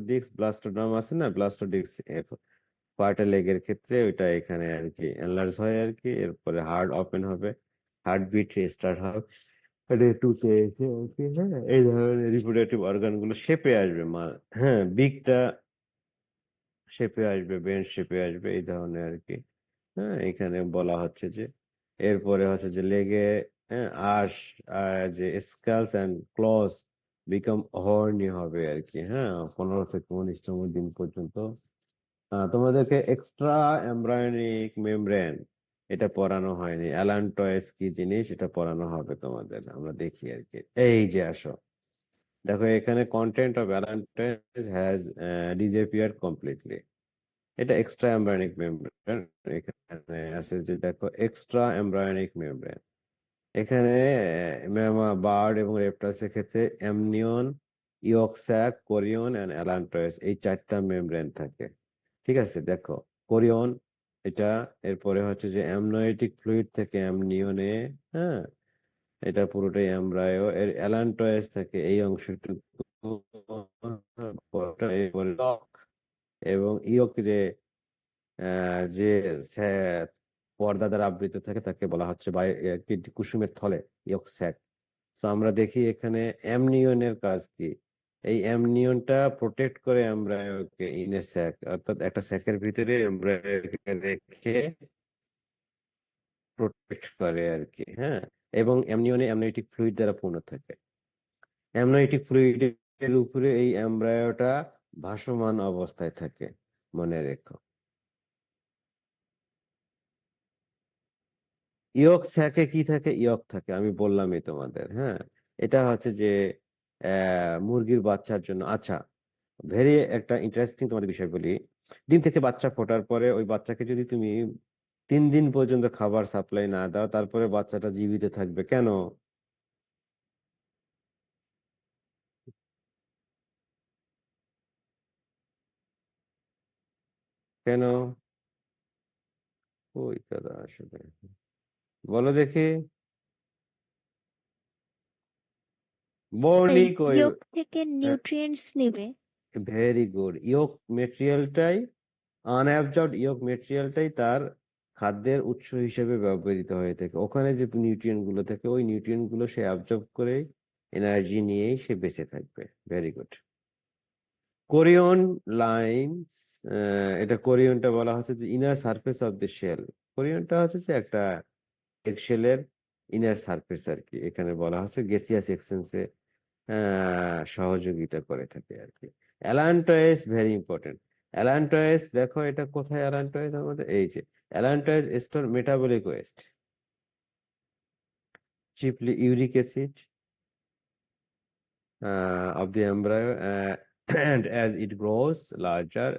ব্লাস্টোডিক্স ব্লাস্টোডার্ম আছে না, ব্লাস্টোডিক্স পার্টেল এগের ক্ষেত্রে ওইটা এখানে আর কি এনলার্জ হয় আর কি, এরপরে হার্ট ওপেন হবে, হার্ট বিট রেস্টার্ট হবে, টুতে এসে আর কি, হ্যাঁ এই ধরনের রিপ্রোডাক্টিভ অর্গান গুলো শেপে আসবে মা, হ্যাঁ বিগটা শেপে আসবে, বেন্ড শেপে আসবে, এই ধরনের আর কি। হ্যাঁ এখানে বলা হচ্ছে যে এরপরে হচ্ছে যে লেগে, হ্যাঁ আশ, যে skulls and clause become Horne হবে আর কি, হ্যাঁ 15 থেকে 19তম দিন পর্যন্ত। তোমাদেরকে এক্সট্রা এমব্রায়োনিক মেমব্রেন এটা পড়ানো হয়নি, অ্যালান্টয়েস কি জিনিস এটা পড়ানো হবে তোমাদের, আমরা দেখি আর কি। এই যে আসো, দেখো এখানে content of allantois has disappeared completely, এটা এক্সট্রা এমব্রায়োনিক মেমব্রেন। এখানে আছে যে দেখো এক্সট্রা এমব্রায়োনিক মেমব্রেন, এখানে বার্ড এবং রেপ্টাইলস এর ক্ষেত্রে amnion, yolk sac, chorion and allantois, এই 4টা মেমব্রেন থাকে। ঠিক আছে, দেখো কোরিয়ন এটা, এরপরে হচ্ছে যে অ্যামনিওটিক ফ্লুইড থেকে অ্যামনিয়নে, হ্যাঁ এটা পুরোটাই এমব্রায়ো, এর অ্যালান্টয়েস থাকে এই অংশটুকু, এরপরে yolk, এবং ইয়ক যে পর্দা দ্বারা আবৃত থাকে তাকে বলা হচ্ছে কুসুমের থলে, ইয়ক স্যাক। তো আমরা দেখি এখানে অ্যামনিয়নের কাজ কি, এই অ্যামনিয়নটা প্রোটেক্ট করে এমব্রায়োকে ইন এ স্যাক, অর্থাৎ একটা স্যাকের ভিতরে এমব্রায়োকে রেখে প্রোটেক্ট করে আর কি, হ্যাঁ এবং অ্যামনিয়নে অ্যামনিওটিক ফ্লুইড দ্বারা পূর্ণ থাকে, অ্যামনিওটিক ফ্লুইডের উপরে এই এমব্রায়োটা ভাসমান অবস্থায় থাকে, মনে রেখো। ইয়ক স্যাকে কি থাকে, ইয়ক থাকে, আমি বললামই তোমাদের, হ্যাঁ এটা হচ্ছে যে মুরগির বাচ্চার জন্য। আচ্ছা, ভেরি একটা ইন্টারেস্টিং তোমাদের বিষয় বলি, ডিম থেকে বাচ্চা ফোটার পরে ওই বাচ্চাকে যদি তুমি 3 দিন পর্যন্ত খাবার সাপ্লাই না দাও, তারপরে বাচ্চাটা জীবিত থাকবে কেন? কেন? ওই কথা আসবে, বলো দেখি। বর্ণিক ওই, ইয়ক থেকে নিউট্রিয়েন্টস নেবে। ভেরি গুড, ইয়ক মেটেরিয়ালটাই, আনঅ্যাবজর্বড ইয়ক মেটেরিয়ালটাই তার খাদ্যের উৎস হিসেবে ব্যবহৃত হয়ে থাকে, ওখানে যে নিউট্রিয়েন্ট গুলো থাকে ওই নিউট্রিয়েন্ট গুলো সে অ্যাবজর্ব করে এনার্জি নিয়েই সে বেঁচে থাকবে। Very good. কোরিয়ন লাইন্স, এটা কোরিয়নটা বলা হচ্ছে যে inner surface of the shell, কোরিয়নটা হচ্ছে যে একটা এগশেলের ইনার সারফেস আর কি, এখানে বলা হচ্ছে গেসিয়াস এক্সচেঞ্জে সহযোগিতা করে থাকে আর কি। অ্যালান্টয়েস ভেরি ইম্পর্টেন্ট, অ্যালান্টয়েস দেখো এটা কোথায়, অ্যালান্টয়েস আমাদের এই যে allantois store metabolic waste, chiefly uric acid of the embryo, and as it grows larger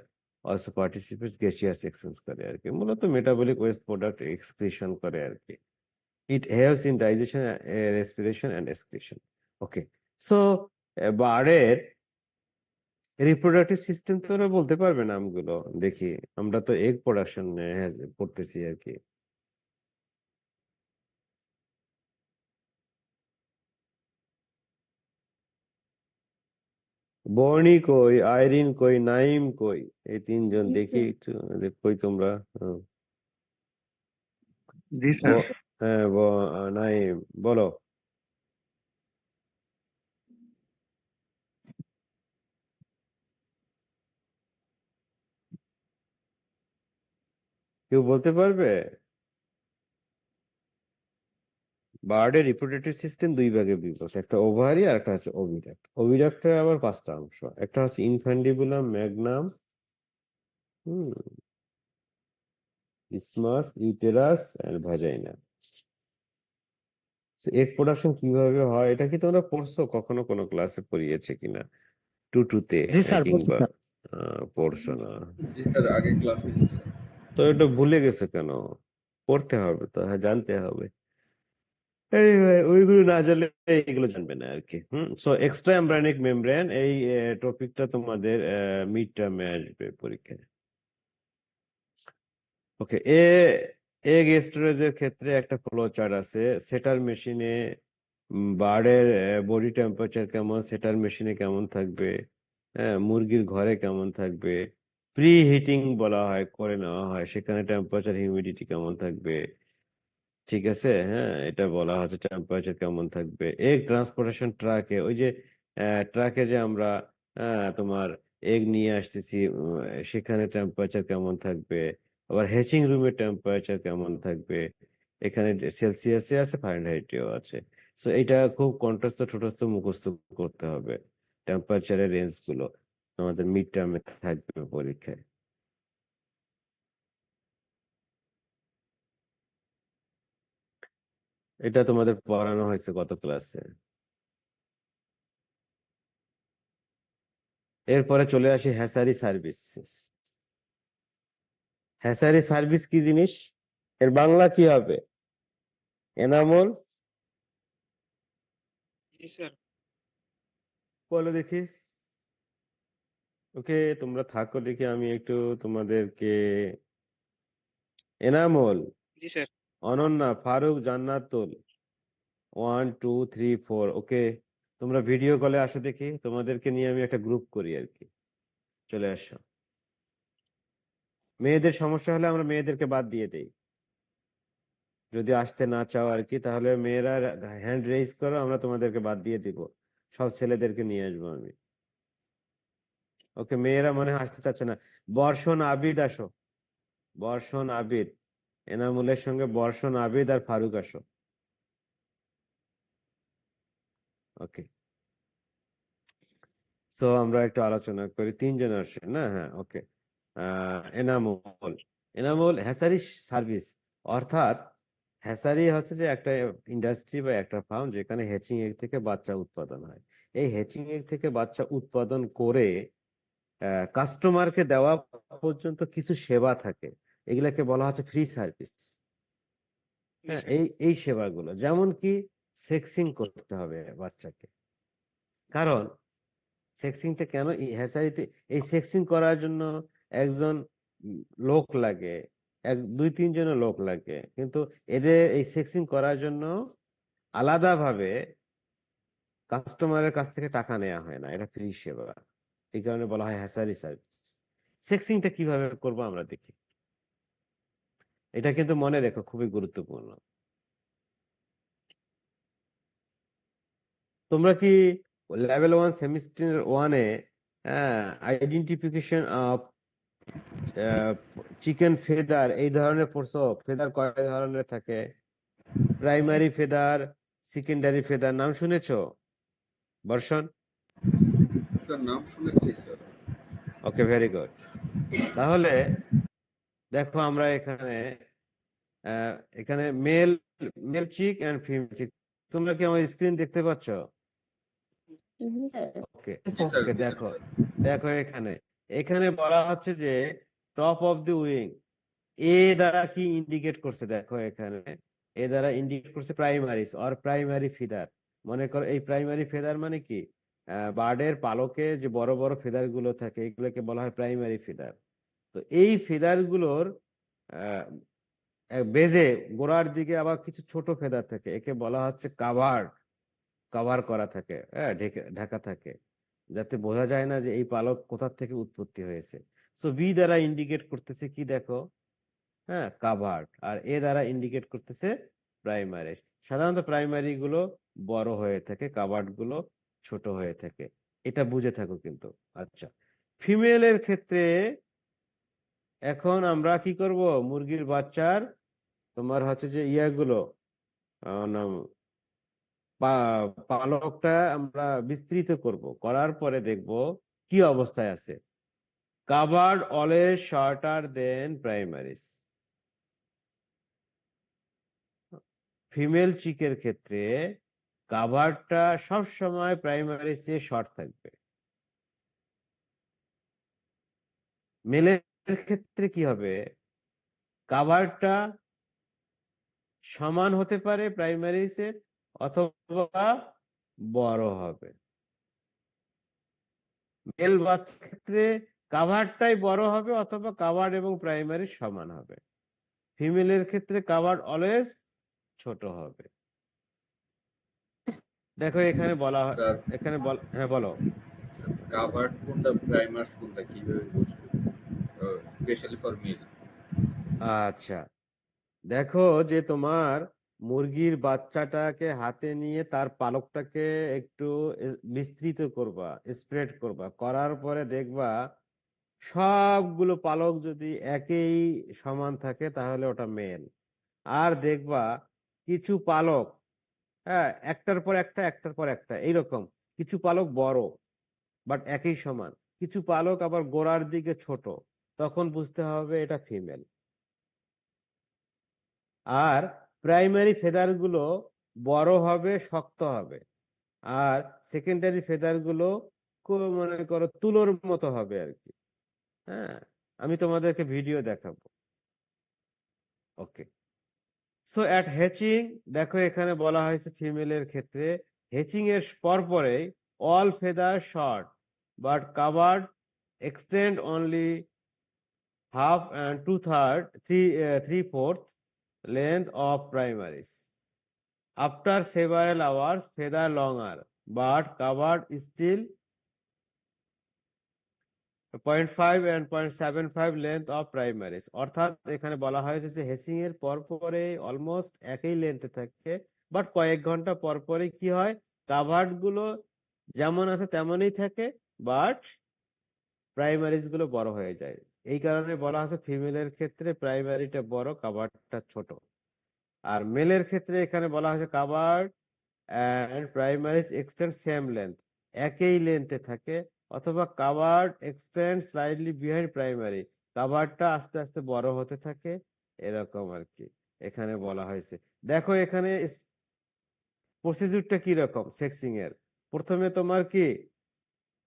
also participates gaseous exchange করে আর কি, মূলত মেটাবলিক ওয়েস্ট প্রোডাক্ট এক্সক্রিশন করে আর কি। It helps in digestion, respiration and excretion. Okay, so বার্ডের reproductive system তোরা বলতে পারবে নামগুলো দেখি, আমরা তো এগ প্রোডাকশন পড়তেছি আর কি। বর্ণি কই, আইরিন কই, নাইম কই, এই 3জন জি দেখি স্যার। একটু, কই তোমরা? জি স্যার। হ্যাঁ নাইম বলো। কেউ বলতে পারবে? বার্ডের রিপ্রোডাক্টিভ সিস্টেম 2 ভাগে বিভক্ত, একটা ওভারি আর একটা হচ্ছে ওভিডাক্ট। ওভিডাক্টের আবার 5টা অংশ, একটা হচ্ছে infundibulum, magnum, isthmus, uterus and vagina. Egg production কিভাবে হয় এটা কি তোমরা পড়ছো কখনো, কোনো ক্লাসে পড়িয়েছে কিনা, টুতে জি স্যার, বলছি কিংবা স্যার। পড়ছো না? জি স্যার, আগে ক্লাস হয়েছে স্যার। তো এটা ভুলে গেছে কেন? পড়তে হবে তো, হ্যাঁ জানতে হবে। Anyway, ওইগুলো না জানলে এগুলো জানবে না আর কি। সো এক্সট্রা এমব্রায়োনিক মেমব্রেন, এই টপিকটা তোমাদের মিড টার্মে আসবে পরীক্ষায়। ওকে, এগ স্টোরেজের ক্ষেত্রে একটা ফ্লো চার্ট আছে, সেটার মেশিনে বার্ডের বডি টেম্পারেচার কেমন, সেটার মেশিনে কেমন থাকবে, হ্যাঁ, মুরগির ঘরে কেমন থাকবে, প্রি হিটিং বলা হয়, করে নেওয়া হয়, সেখানে টেম্পারেচার হিউমিডিটি কেমন থাকবে, ঠিক আছে। হ্যাঁ, এটা বলা হচ্ছে টেম্পারেচার কেমন থাকবে। এগ ট্রান্সপোর্টেশন ট্রাকে, ওই যে ট্রাকে যে আমরা তোমার এগ নিয়ে আসতেছি, সেখানে টেম্পারেচার কেমন থাকবে, আবার হ্যাচিং রুমের টেম্পারেচার কেমন থাকবে, এখানে সেলসিয়াসে আছে, ফারেনহাইটেও আছে। সো এটা খুব কণ্ঠস্থ ঠোঁটস্থ মুখস্থ করতে হবে, টেম্পারেচারের রেঞ্জ গুলো আমাদের মিড টার্মে থাকবে পরীক্ষায়। এটা তোমাদের পড়ানো হয়েছে কত ক্লাসে? এরপরে চলে আসি হ্যাচারি সার্ভিসেস। হ্যাচারি সার্ভিস কি জিনিস, এর বাংলা কি হবে? এনামল, জি স্যার। বলো দেখি। ওকে, তোমরা থাকো দেখি, আমি একটু তোমাদেরকে। এনামল, জি স্যার। অনন্যা, ফারুক, জান্নাতুল, 1 2 3 4। ওকে, তোমরা ভিডিও কলে আসো দেখি, তোমাদেরকে নিয়ে আমি একটা গ্রুপ করি আর কি। চলে আসো। মেয়েদের সমস্যা হলে আমরা মেয়েদেরকে বাদ দিয়ে দেই, যদি আসতে না চাও আর কি, তাহলে মেয়েরা হ্যান্ড রেইজ করো, আমরা তোমাদেরকে বাদ দিয়ে দিব, সব ছেলেদেরকে নিয়ে আসবো আমি। ওকে, মেয়েরা মনে হয় আসতে চাচ্ছে না। বর্ষণ, আবিদ আসো। বর্ষণ, আবিদ, এনামুলের সঙ্গে বর্ষণ, আবিদ আর ফারুক আসো। ওকে, সো আমরা একটু আলোচনা করি। তিনজন আসছে না? হ্যাঁ, ওকে। এনামুল, এনামুল হ্যাচারি সার্ভিস, অর্থাৎ হ্যাচারি হচ্ছে যে একটা ইন্ডাস্ট্রি বা একটা ফার্ম যেখানে হ্যাচিং এগ থেকে বাচ্চা উৎপাদন হয়। এই হ্যাচিং এগ থেকে বাচ্চা উৎপাদন করে কাস্টমারকে দেওয়া পর্যন্ত কিছু সেবা থাকে, এগুলাকে বলা হচ্ছে ফ্রি সার্ভিস। জি হ্যাঁ, স্যার। এই সেবাগুলো, যেমন কি সেক্সিং করতে হবে বাচ্চাকে। কারণ সেক্সিংটা কেন এই হ্যাচারিতে, এই সেক্সিং করার জন্য একজন লোক লাগে, 1 2 3 জন লোক লাগে, কিন্তু এদের এই সেক্সিং করার জন্য আলাদাভাবে কাস্টমারের কাছ থেকে টাকা নেওয়া হয় না, এটা ফ্রি সেবা। এই কারণে বলা হয় হ্যাচারি সার্ভিস। সেক্সিংটা কিভাবে করবো আমরা দেখি, এটা কিন্তু মনে রেখো, খুবই গুরুত্বপূর্ণ। তোমরা কি লেভেল 1 সেমিস্টার 1-এ আইডেন্টিফিকেশন অফ চিকেন ফেদার এই ধরনের পড়ছো? ফেদার কয় ধরনের থাকে? প্রাইমারি ফেদার, সেকেন্ডারি ফেদার, নাম শুনেছো বর্ষণ? স্যার নাম শুনেছি স্যার। ওকে, ভেরি গুড। তাহলে দেখো আমরা এখানে এখানে male male chick and female chick, তোমরা কি আমার স্ক্রিন দেখতে পাচ্ছ? জি স্যার। ওকে, জি স্যার, ওকে, বুঝলেন দেখো, স্যার। দেখো এখানে, এখানে বলা হচ্ছে যে টপ অফ দি উইং, এ দ্বারা কি ইন্ডিকেট করছে দেখো এখানে, এ দ্বারা ইন্ডিকেট করছে প্রাইমারিস অর প্রাইমারি ফিদার। মনে করো এই প্রাইমারি ফেদার মানে কি, বার্ডের পালকে যে বড় বড় ফেদার গুলো থাকে এগুলোকে বলা হয় প্রাইমারি ফেদার। তো এই ফেদার গুলোর বেজে গোড়ার দিকে আবার কিছু ছোট ফেদার থাকে, একে বলা হচ্ছে কাভার, কভার করা থাকে, হ্যাঁ, ঢাকা থাকে, যাতে বোঝা যায় না যে এই পালক কোথা থেকে উৎপত্তি হয়েছে। সো বি দ্বারা ইন্ডিকেট করতেছে কি দেখো, হ্যাঁ, কাভার্ড, আর এ দ্বারা ইন্ডিকেট করতেছে প্রাইমারি। সাধারণত প্রাইমারি গুলো বড় হয়ে থাকে, কাভার্ড গুলো ছোট হয়ে থাকে, এটা বুঝে থাকো কিন্তু। আচ্ছা, ফিমেলের ক্ষেত্রে এখন আমরা কি করব, মুরগির বাচ্চার তোমার হচ্ছে যে ইয়াগুলো নাম পালকটা আমরা বিস্তৃত করব, করার পরে দেখব কি অবস্থায় আছে। কাভার্ড অলওয়েজ শর্টার দেন প্রাইমারিস। ফিমেল চিকের ক্ষেত্রে কাভারটা সব সময় প্রাইমারি চেয়ে শর্ট থাকবে। মেলের ক্ষেত্রে কি হবে, কাভারটা সমান হতে পারে প্রাইমারি চেয়ে, অথবা বড় হবে। মেল বাচ্চার ক্ষেত্রে কাভারটাই বড় হবে, অথবা কাভার এবং প্রাইমারি সমান হবে। ফিমেলের ক্ষেত্রে কাভার অলওয়েজ ছোট হবে। দেখো এখানে বলা হয়, স্যার এখানে হ্যাঁ বলো। স্যার কাভার্ড কোনটা প্রাইমার্স কোনটা কিভাবে বুঝবো স্পেশালি ফর মেল? আচ্ছা, দেখো যে তোমার মুরগির বাচ্চাটাকে হাতে নিয়ে তার পালকটাকে একটু বিস্তৃত করবা, স্প্রেড করবা, করার পরে দেখবা সবগুলো পালক যদি একই সমান থাকে তাহলে ওটা মেল। আর দেখবা কিছু পালক, হ্যাঁ, একটার পর একটা একটার পর একটা এইরকম, কিছু পালক বড় বাট একই সমান, কিছু পালক আবার গোড়ার দিকে ছোট, তখন বুঝতে হবে এটা ফিমেল। আর প্রাইমারি ফেদার গুলো বড় হবে, শক্ত হবে, আর সেকেন্ডারি ফেদার গুলো মনে করো তুলোর মতো হবে আর কি। হ্যাঁ, আমি তোমাদেরকে ভিডিও দেখাবো। ওকে, সো অ্যাট হ্যাচিং, দেখো এখানে বলা হয়েছে ফিমেলের ক্ষেত্রে হ্যাচিং এর পরপরেই all feather short but covert extend only half and three-fourth length of primaries. After several hours, feather longer but covered still 0.5 and 0.75 length of primaries. অর্থাৎ এখানে বলা হয়েছে যে হেসিং এর পরে অলমোস্ট একই লেন্থে থাকে, বাট কয়েক ঘন্টা পরে কি হয়, কাভার্ড গুলো যেমন আছে তেমনই থাকে, বাট প্রাইমারিজ গুলো বড় হয়ে যায়। এই কারণে বলা আছে ফিমেলের ক্ষেত্রে প্রাইমারিটা বড়, কাভার্ডটা ছোট। আর মেলের ক্ষেত্রে এখানে বলা হয়েছে covert and primaries extend same length, একই লেন্থে থাকে, অথবা covert extend slightly behind primary, কাভার্ডটা আস্তে আস্তে বড় হতে থাকে, এরকম আর কি এখানে বলা হয়েছে। দেখো এখানে প্রসিডিউরটা কি রকম সেক্সিং এর। প্রথমে তোমার কি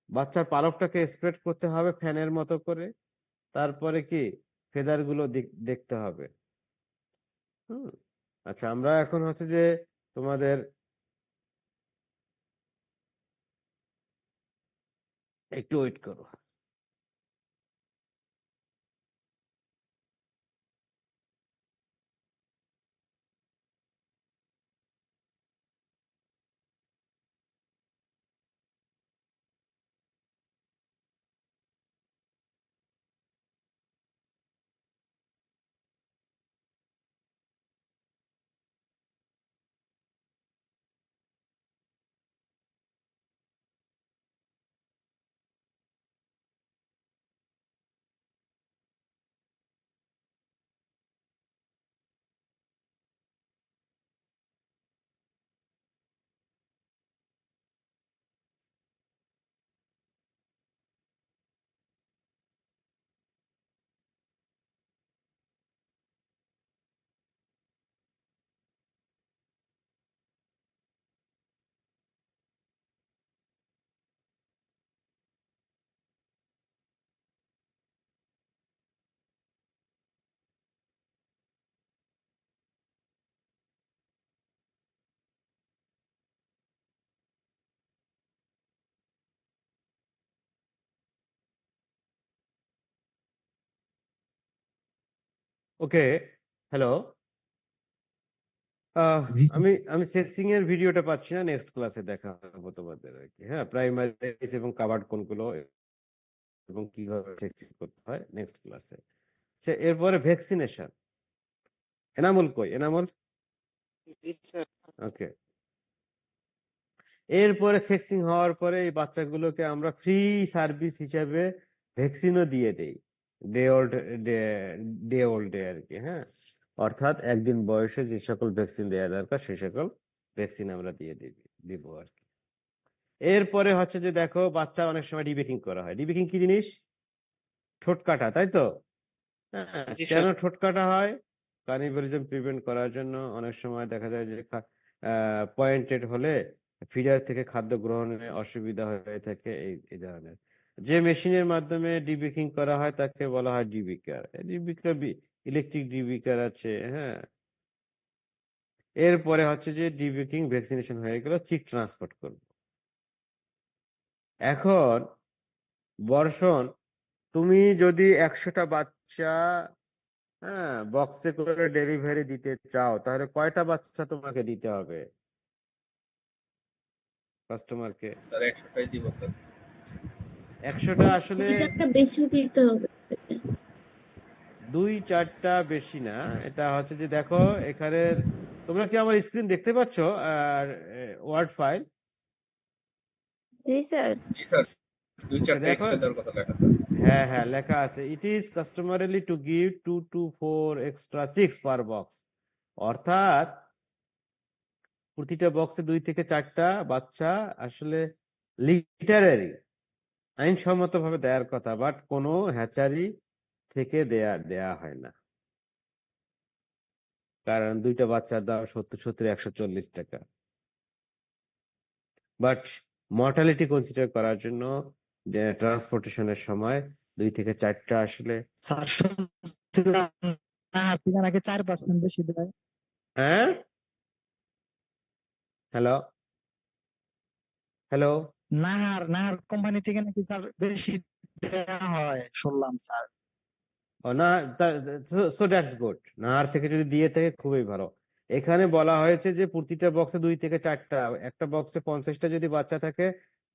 বাচ্চার পালকটাকে স্প্রেড করতে হবে ফ্যানের মতো করে, তারপরে কি ফেদার গুলো দেখতে হবে। হুম, আচ্ছা, আমরা এখন হচ্ছে যে তোমাদের একটু ওয়েট করো। ওকে, হ্যালো। জি স্যার। আমি আমি সেক্সিং এর ভিডিওটা পাচ্ছি না, নেক্সট ক্লাসে দেখা হবে তোমাদের আর কি। হ্যাঁ, প্রাইমারি এবং কাভার্ড কোনগুলো এবং কিভাবে সেক্সিং করতে হয় নেক্সট ক্লাসে। সে এরপরে ভ্যাকসিনেশন। এনামুল কই, এনামুল? জি স্যার। ওকে, এরপরে সেক্সিং হওয়ার পরে এই বাচ্চাগুলোকে আমরা ফ্রি সার্ভিস হিসাবে ভ্যাকসিনও দিয়ে দেই, day old day day old day আর কি। হ্যাঁ, অর্থাৎ একদিন বয়সে যে সকল ভ্যাকসিন দেওয়া দরকার সেই সকল ভ্যাকসিন আমরা দিব আর কি। এরপরে হচ্ছে যে দেখো বাচ্চা অনেক সময় ডিবেকিং করা হয়। ডিবেকিং কি জিনিস? ঠোঁট কাটা, তাই তো? হ্যাঁ, জি কেন স্যার। ঠোঁট কাটা হয়? কার্নিভালিজম প্রিভেন্ট করার জন্য। অনেক সময় দেখা যায় যে পয়েন্টেড হলে ফিডার থেকে খাদ্য গ্রহণে অসুবিধা হয়ে থাকে, এই ধরনের। যে মেশিনের মাধ্যমে ডিবেকিং করা হয় তাকে বলা হয় ডিবিকার। ডিবিকার ইলেকট্রিক ডিবিকার আছে। হ্যাঁ, এরপরে হচ্ছে যে ডিবেকিং ভ্যাকসিনেশন হয়ে গেল, চিক ট্রান্সপোর্ট করব। এখন বর্ষণ, তুমি যদি 100টা বাচ্চা, হ্যাঁ, বক্সে করে ডেলিভারি দিতে চাও, তাহলে কয়টা বাচ্চা তোমাকে দিতে হবে কাস্টমারকে? স্যার 100টাই দিব স্যার। 100টা আসলে 2-4টা বেশি দিতে হবে। 2-4টা বেশি না, এটা হচ্ছে যে দেখো এখানে তোমরা কি আমার স্ক্রিন দেখতে পাচ্ছ? আর ওয়ার্ড ফাইল। জি স্যার। জি স্যার, দুই ওকে চারটা দেখো, এক্সট্রা দেওয়ার কথা লেখা স্যার। হ্যাঁ হ্যাঁ লেখা আছে, it is customarily to give 2 to 4 extra chicks per box. অর্থাৎ প্রতিটা বক্সে 2 থেকে 4টা বাচ্চা আসলে লিটারারি আইনসম্মত ভাবে দেওয়ার কথা, বাট কোনো হ্যাচারি থেকে দেয়া হয় না, কারণ 2টা বাচ্চার দাম 70-140 টাকা। বাট মর্টালিটি কনসিডার করার জন্য ট্রান্সপোর্টেশনের সময় 2 থেকে 4টা আসলে। স্যার শুনছিলাম না থেকে নাকি 4% বেশি দেয়। হ্যাঁ, হ্যালো হ্যালো। নাহার কোম্পানি থেকে নাকি স্যার বেশি দেওয়া হয় শুনলাম স্যার। ও না, সো দ্যাটস গুড। নাহার থেকে যদি দিয়ে থাকে খুবই ভালো। এখানে বলা হয়েছে যে প্রতিটা বক্সে 2 থেকে 4টা, একটা বক্সে 50টা যদি বাচ্চা থাকে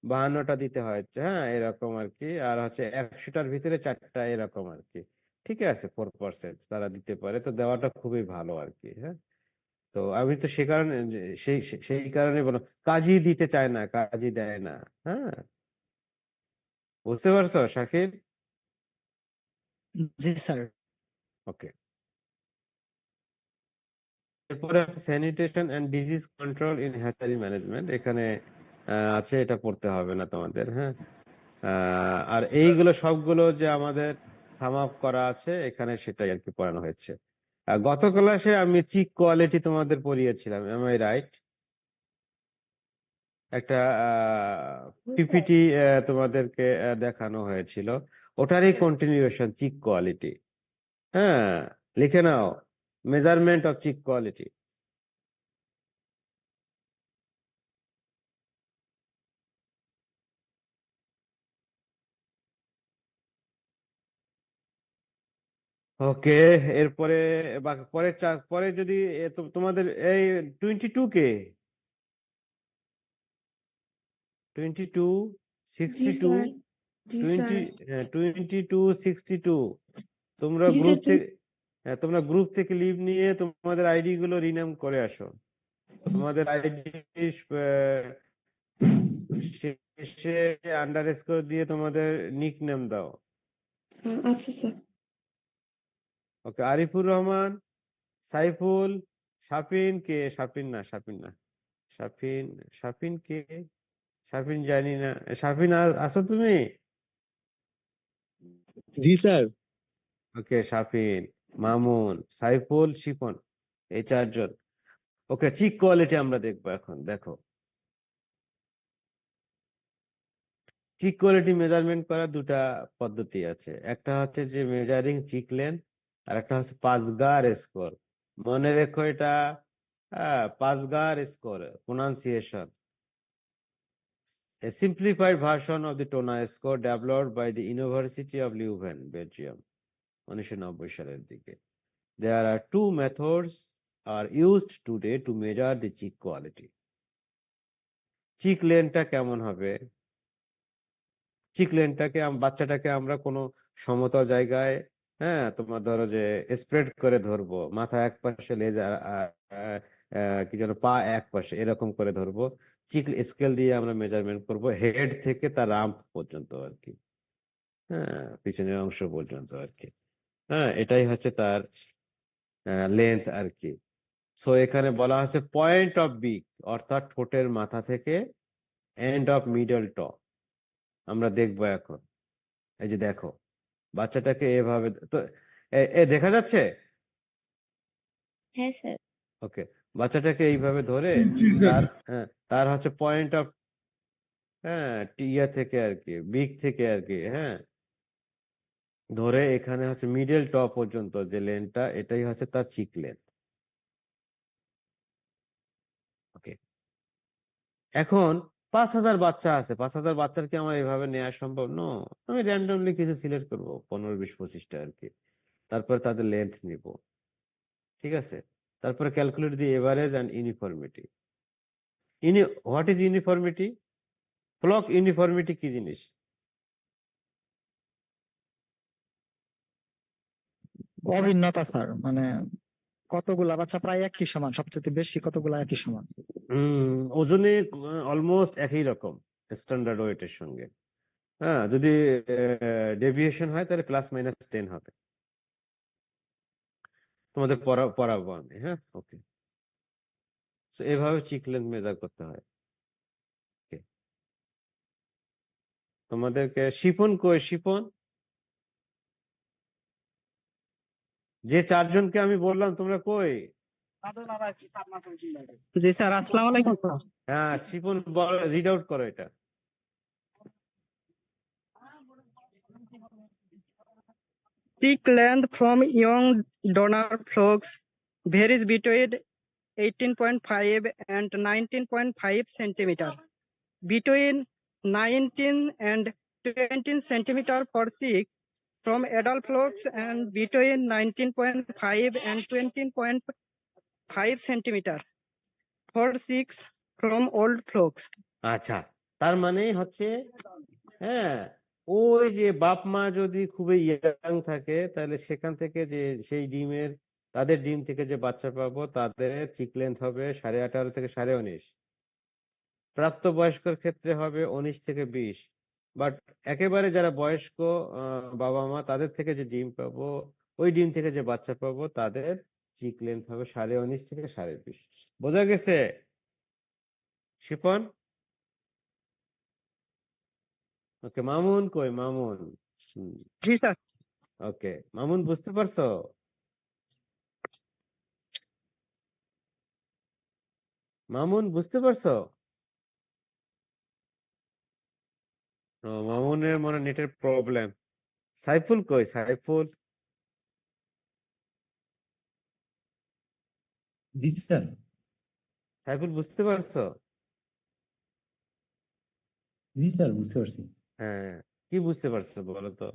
52টা দিতে হয়, হ্যাঁ এরকম আর কি। আর হচ্ছে 100টার ভিতরে 4টা, এরকম আর কি। ঠিক আছে, 4% তারা দিতে পারে, তো দেওয়াটা খুবই ভালো আর কি। হ্যাঁ, তো আমি তো সে কারণে সেই সেই কারণে বলো, কাজই দিতে চায় না, কাজই দেয় না। হ্যাঁ, বুঝতে পারছো শাকিল? জি স্যার। ওকে, এরপরে আছে sanitation and disease control in hatchery management. এখানে আছে, এটা পড়তে হবে না তোমাদের। হ্যাঁ, আর এইগুলো সবগুলো যে আমাদের সাম আপ করা আছে এখানে, সেটাই আর কি পড়ানো হয়েছে। গত ক্লাসে আমি চিক কোয়ালিটি তোমাদের পড়িয়েছিলাম, এম আই রাইট? একটা পিপিটি তোমাদেরকে দেখানো হয়েছিল, ওটারই কন্টিনিউশন চিক কোয়ালিটি। হ্যাঁ, লিখে নাও, মেজারমেন্ট অফ চিক কোয়ালিটি। ওকে, এরপরে পরে পরে যদি তোমাদের এই 22 কে 22, জি 62, স্যার। জি 20, স্যার। 22, 62, তোমরা জি গ্রুপ স্যার। থেকে, তোমরা গ্রুপ থেকে লিভ নিয়ে তোমাদের আইডি গুলো রিনেম করে আসো। তোমাদের আইডি শেষে আন্ডারস্কোর দিয়ে তোমাদের নিক নেম দাও। আচ্ছা স্যার। ওকে, আরিফুর রহমান, সাইফুল, শাফিন কে, শাফিন না, শাফিন না, শাফিন, শাফিন কে, শাফিন জানি না। শাফিন আছো তুমি? জি স্যার। ওকে, শাফিন, মামুন, সাইফুল, শিপন, এই 4জন। ওকে, চিক কোয়ালিটি আমরা দেখবো এখন। দেখো, চিক কোয়ালিটি মেজারমেন্ট করার 2টা পদ্ধতি আছে। একটা হচ্ছে যে মেজারিং চিক লেন্থ, আর একটা হচ্ছে পাসগার স্কোর। মনে রেখো এটা, Pasgar score pronunciation, a simplified version of the TONA score developed by the University of Leuven, Belgium, 1990 সালের দিকে। There are 2 methods are used today to measure the cheek quality. চিক লেনটা কেমন হবে? চিক লেনটাকে বাচ্চাটাকে আমরা কোনো সমতল জায়গায়, হ্যাঁ তোমার ধরো যে স্প্রেড করে ধরবো, মাথা এক পাশে, লেজ কি যেন পা এক পাশে, এরকম করে ধরবো। চিক স্কেল দিয়ে আমরা মেজারমেন্ট করব হেড থেকে তার রাম্প পর্যন্ত আর কি। হ্যাঁ, পিছনের অংশ পর্যন্ত আর কি। হ্যাঁ, এটাই হচ্ছে তার লেন্থ আর কি। সো এখানে বলা হচ্ছে পয়েন্ট অফ বিক, অর্থাৎ ঠোঁটের মাথা থেকে এন্ড অফ মিডল ট। আমরা দেখবো এখন। এই যে দেখো, বাচ্চাটাকে এভাবে তো দেখা যাচ্ছে। হ্যাঁ স্যার। ওকে, বাচ্চাটাকে এইভাবে ধরে জি স্যার। তার হচ্ছে পয়েন্ট অফ, ইয়া থেকে আর কি, বিক থেকে আর কি, হ্যাঁ ধরে এখানে হচ্ছে মিডল টপ পর্যন্ত যে লেনটা, এটাই হচ্ছে তার চিক লেন্থ। ওকে, এখন 5,000 বাচ্চা আছে, 5,000 বাচ্চার কি আমার এভাবে নেওয়া সম্ভব? নো, আমি র্যান্ডমলি কিছু সিলেক্ট করবো, 15, 20, 25টা আর কি। তারপরে তাদের লেন্থ নিব, ঠিক আছে। তারপরে calculate the average and uniformity. What is uniformity? Flock uniformity কি জিনিস? অভিন্নতা স্যার, মানে কতগুলা বাচ্চা প্রায় একই সমান, সবচেয়ে বেশি কতগুলা একই সমান? ওজনে অলমোস্ট একই রকম, স্ট্যান্ডার্ড ওয়েটের সঙ্গে। হ্যাঁ, যদি ডেভিয়েশন হয় তাহলে +-10 হবে। তোমাদের পড়াবো আমি। হ্যাঁ, ওকে। এভাবে চিক লেন্থ মেজার করতে হয়। Okay. তোমাদেরকে শিফন কই? শিফন যে চারজনকে আমি বললাম, তোমরা কই? জি স্যার, আসসালামু আলাইকুম স্যার। হ্যাঁ, শিফন রিড আউট করো এটা। Peak length from young donor frogs varies between 18.5 and 19.5 centimeter. Between 19 and 20 centimeter for 6 from adult frogs and between 19.5 and 20.5 centimeter for 6 from old frogs. আচ্ছা, তার মানে হচ্ছে, হ্যাঁ, ওই যে বাপ মা যদি খুবই ইয়াং থাকে তাহলে সেখান থেকে যে সেই তাদের ডিম থেকে যে বাচ্চা পাবো তাদের চিক লেন্থ হবে 18.5 থেকে 19.5। প্রাপ্তবয়স্কর ক্ষেত্রে হবে 19 থেকে 20। বাট একেবারে যারা বয়স্ক বাবা মা, তাদের থেকে যে ডিম পাবো, ওই ডিম থেকে যে বাচ্চা পাবো, তাদের চিক লেন্থ হবে 19.5 থেকে 20.5। বোঝা গেছে শিপন? ওকে, মামুন কই? মামুন। জি স্যার। ওকে, মামুন বুঝতে পারছো? মামুন বুঝতে পারছো? ও, মামুনের মনে নেটের প্রবলেম। সাইফুল কই? সাইফুল? জি স্যার। সাইফুল বুঝতে পারছো? জি স্যার, বুঝতে পারছি। হ্যাঁ, কি বুঝতে পারছো বলো তো?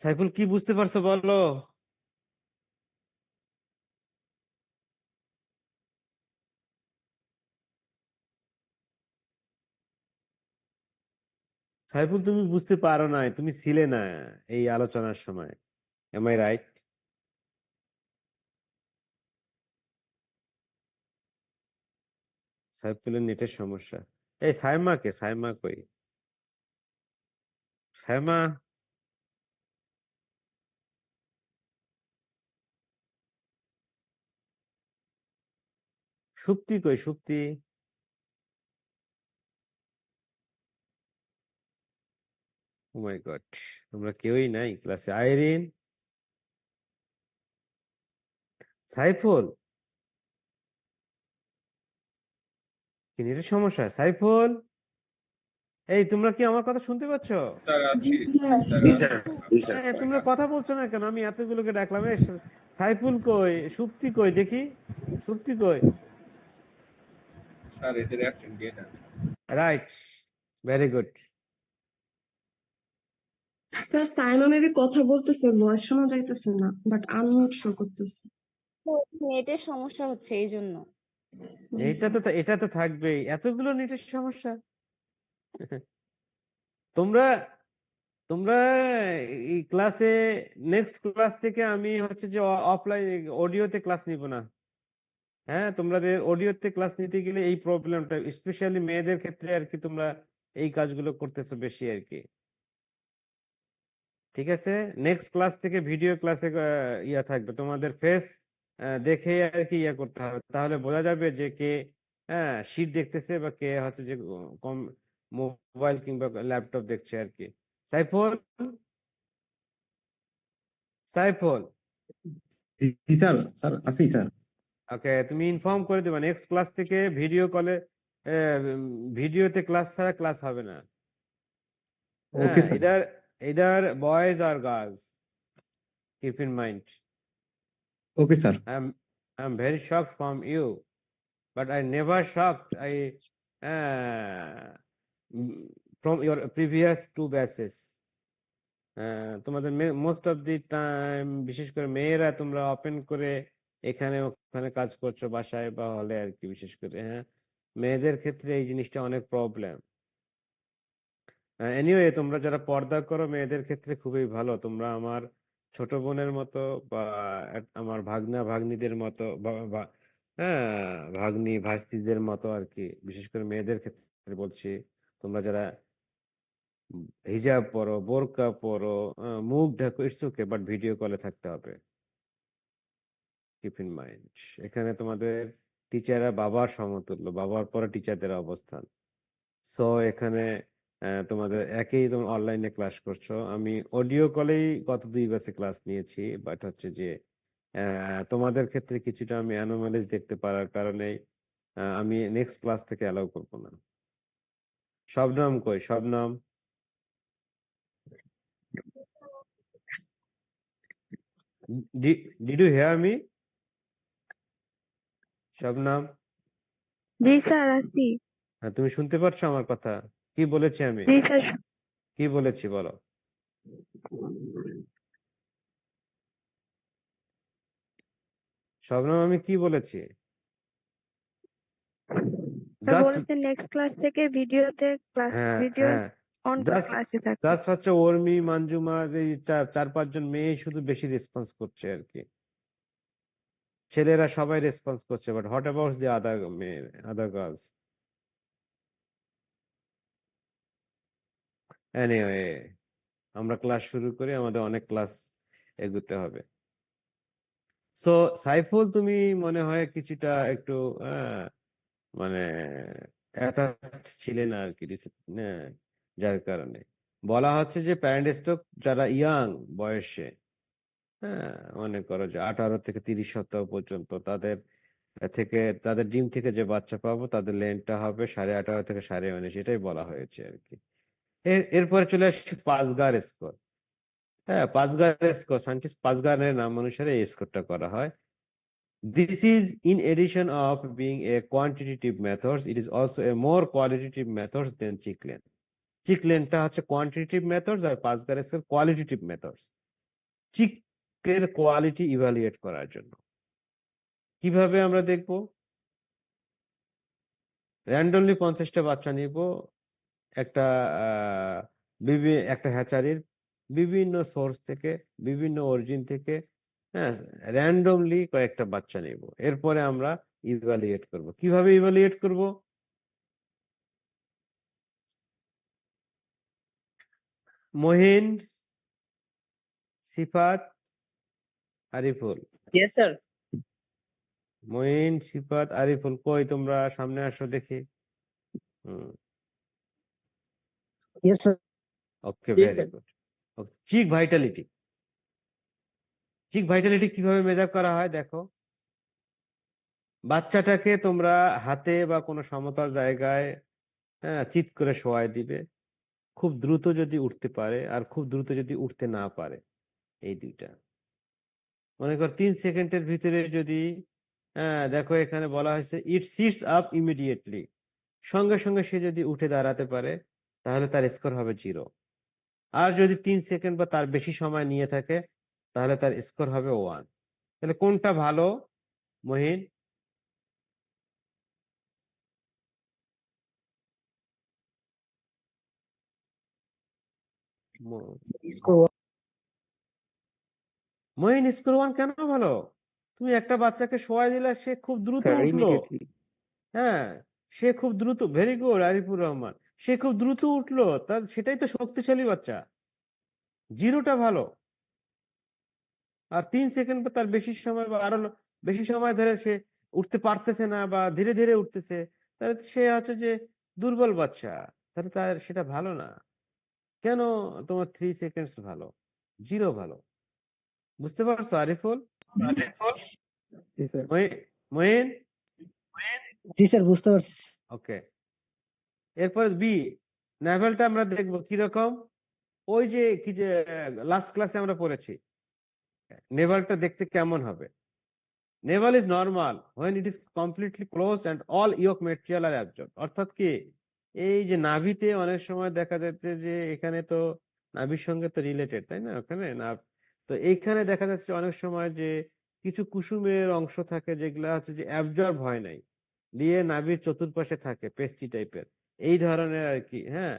সাইফুল কি বুঝতে পারছো বলো? সাইফুল, তুমি বুঝতে পারো নাই, তুমি ছিলে না এই আলোচনার সময়। Am I right? সাইফুলের নেটের সমস্যা। এই সাইমা কই? সাইমা? সুপ্তি কই? সুপ্তি? ও মাই গড, তোমরা কেউই নাই ক্লাসে। আইরিন? সাইফুল? কি নেটের সমস্যা? সাইফুল, এই তোমরা কি আমার কথা শুনতে পাচ্ছ? স্যার জি আছি। স্যার। হ্যাঁ, তোমরা কথা বলছো না কেন? আমি এতগুলোকে ডাকলাম। সাইফুল কই? সুপ্তি কই? দেখি, সুপ্তি কই? স্যার এদের অ্যাবসেন্ট দিয়ে দেন। Right, very good. Sir Saima maybe কথা বলতেছে, ভয়েস শোনা যাইতেছে না, বাট আনমিউট শো করতেছে। নেটের সমস্যা হচ্ছে এই জন্য। জি এটা তো থাকবেই, এতগুলো নেটের সমস্যা। তোমরা তোমরা এই ক্লাসে, নেক্সট ক্লাস থেকে আমি হচ্ছে যে অফলাইন অডিওতে ক্লাস নিব না। হ্যাঁ, তোমাদের অডিওতে ক্লাস নিতে গেলে এই প্রবলেমটা, স্পেশালি মেয়েদের ক্ষেত্রে আর কি, তোমরা এই কাজগুলো করতেছো বেশি আর কি। ঠিক আছে, নেক্সট ক্লাস থেকে ভিডিও ক্লাসে ইয়া থাকবে, তোমাদের ফেস দেখে আর কি ইয়া করতে হবে, তাহলে বোঝা যাবে যে কে শীট দেখতেছে বা কে হচ্ছে যে কম মোবাইল কিংবা ল্যাপটপ দেখছে আর কি। সাইফুল? সাইফুল? জি স্যার, স্যার আছি স্যার। ওকে, তুমি ইনফর্ম করে দেবা নেক্সট ক্লাস থেকে ভিডিও কলে, ভিডিওতে ক্লাস ছাড়া ক্লাস হবে না। ওকে হ্যাঁ, sir. either boys or girls, keep in mind. Okay sir. I'm very shocked from you, but I never shocked from your previous 2 batches. তোমাদের মোস্ট অফ দি টাইম, বিশেষ করে মেয়েরা, তোমরা ওপেন করে এখানে ওখানে কাজ করছো বাসায় বা হলে আর কি, বিশেষ করে। হ্যাঁ, মেয়েদের ক্ষেত্রে এই জিনিসটা অনেক প্রবলেম। এনিওয়ে তোমরা যারা পর্দা করো মেয়েদের ক্ষেত্রে খুবই ভালো, তোমরা আমার ছোট বোনের মতো বা আমার ভাগনা ভাগ্নিদের মতো হ্যাঁ ভাগ্নি ভাস্তিদের মতো আর কি, বিশেষ করে মেয়েদের ক্ষেত্রে বলছি। তোমরা যারা হিজাব পরো, বোরকা পরো, মুখ ঢাকো, ইটস ওকে, বাট ভিডিও কলে থাকতে হবে। কিপ ইন মাইন্ড, এখানে তোমাদের টিচাররা বাবার সমতুল্য, বাবার পরে টিচারদের অবস্থান। সো এখানে তোমাদের তোমার অনলাইনে ক্লাস করছো, আমি অডিও কলেই গত 2 ব্যাচে ক্লাস নিয়েছি, বাট হচ্ছে যে তোমাদের ক্ষেত্রে কিছুটা আমি অ্যানোমালিজ দেখতে পারার কারণে আমি নেক্সট ক্লাস থেকে অ্যালাউ করবো না। শবনম কই? Shabnam, did you hear me? Shabnam, জি স্যার আছি। হ্যাঁ তুমি শুনতে পাচ্ছ আমার কথা? কি বলেছি আমি? জি স্যার। কি বলেছি বলো? শবনম আমি কি বলেছি? স্যার জাস্ট বলেছেন নেক্সট ক্লাস থেকে ভিডিওতে ক্লাস হ্যাঁ ভিডিও হ্যাঁ অন করে জাস্ট ক্লাসে থাকবে। জাস্ট হচ্ছে উর্মি, মঞ্জুমা, এই 4-5 জন মেয়ে শুধু বেশি রেসপন্স করছে আর কি, ছেলেরা সবাই রেসপন্স করছে, বাট হোয়াট অ্যাবাউট দি আদার মেয়ে, আদার গার্লস? এনিওয়ে আমরা ক্লাস শুরু করি, আমাদের অনেক ক্লাস এগোতে হবে। সো সাইফুল, তুমি মনে হয় কিছুটা একটু মানে অ্যাটাচড ছিলেন আর কি, যার কারণে বলা হচ্ছে যে প্যারেন্ট স্ট্রোক যারা ইয়াং বয়সে, হ্যাঁ মনে করো যে 18 থেকে 30 সপ্তাহ পর্যন্ত, তাদের ডিম থেকে যে বাচ্চা পাবো তাদের লেন্থটা হবে 18.5 থেকে 19.5, এটাই বলা হয়েছে আর কি। এরপরে চলে আসছে পাসগার স্কোর। হ্যাঁ পাসগার স্কোর, সায়েন্টিস্ট পাসগারের নাম অনুসারে এই স্কোরটা করা হয়। This is in addition of being a quantitative method, it is also a more qualitative method than Chiclen. Chiclenটা হচ্ছে quantitative methods আর পাসগার স্কোর qualitative methods। চিকের কোয়ালিটি ইভালুয়েট করার জন্য কিভাবে আমরা দেখব? র্যান্ডমলি 50টা বাচ্চা নিব একটা একটা হ্যাচারির বিভিন্ন সোর্স থেকে, বিভিন্ন অরিজিন থেকে, হ্যাঁ র্যান্ডমলি কয়েকটা বাচ্চা নিব, এরপরে আমরা ইভালুয়েট করব। কিভাবে ইভালুয়েট করব? মহিন, সিফাত, আরিফুল। Yes sir. মহিন, সিফাত, আরিফুল কই তোমরা? সামনে আসো দেখি। Yes, sir. Okay, Yes, very sir. Good. Chick vitality, chick vitality কিভাবে মেজার করা হয় দেখো। বাচ্চাটাকে তোমরা হাতে বা কোনো সমতল জায়গায় চিৎ করে শোয়াই দিবে, খুব দ্রুত যদি উঠতে পারে আর খুব দ্রুত যদি উঠতে না পারে, এই দুইটা। মনে কর 3 সেকেন্ডের ভিতরে যদি দেখো এখানে বলা হয়েছে ইট সিটস আপ ইমিডিয়েটলি, সঙ্গে সঙ্গে সে যদি উঠে দাঁড়াতে পারে তাহলে তার স্কোর হবে 0। আর যদি 3 সেকেন্ড বা তার বেশি সময় নিয়ে থাকে তাহলে তার স্কোর হবে 1। তাহলে কোনটা ভালো মহিন? মহিন স্কোর 1 কেন ভালো? তুমি একটা বাচ্চাকে শোয়াই দিলে, সে খুব দ্রুত স্যার উঠলো, ইমিডিয়েটলি। হ্যাঁ সে খুব দ্রুত, ভেরি গুড আরিফুর রহমান, সে খুব দ্রুত উঠলো, তার সেটাই তো শক্তিশালী বাচ্চা। 0টা ভালো। আর 3 সেকেন্ড বা তার বেশি সময় বা আরো বেশি সময় ধরে সে উঠতে পারতেছে না বা ধীরে ধীরে উঠতেছে, তাহলে সে হচ্ছে যে দুর্বল বাচ্চা, তাহলে তার সেটা ভালো না। কেন তোমার 3 সেকেন্ডস ভালো, 0 ভালো? বুঝতে পারছো আরিফুল? জি স্যার। মহিন? জি স্যার, বুঝতে পারছি। ওকে, এরপর বি নেভেলটা আমরা দেখবো কিরকম। ওই যে কি যে লাস্ট ক্লাসে আমরা পড়েছি, নেভালটা দেখতে কেমন হবে। Naval is normal when it is completely closed and all yolk material are absorbed। অর্থাৎ কি, এই যে নাভিতে অনেক সময় দেখা যাচ্ছে যে এখানে তো নাভির সঙ্গে তো রিলেটেড, তাই না? ওখানে না, তো এইখানে দেখা যাচ্ছে অনেক সময় যে কিছু কুসুমের অংশ থাকে যেগুলা হচ্ছে যে অ্যাবজর্ব হয় নাই, দিয়ে নাভির চতুর্পাশে থাকে পেস্টি টাইপের, এই ধরনের আর কি। হ্যাঁ,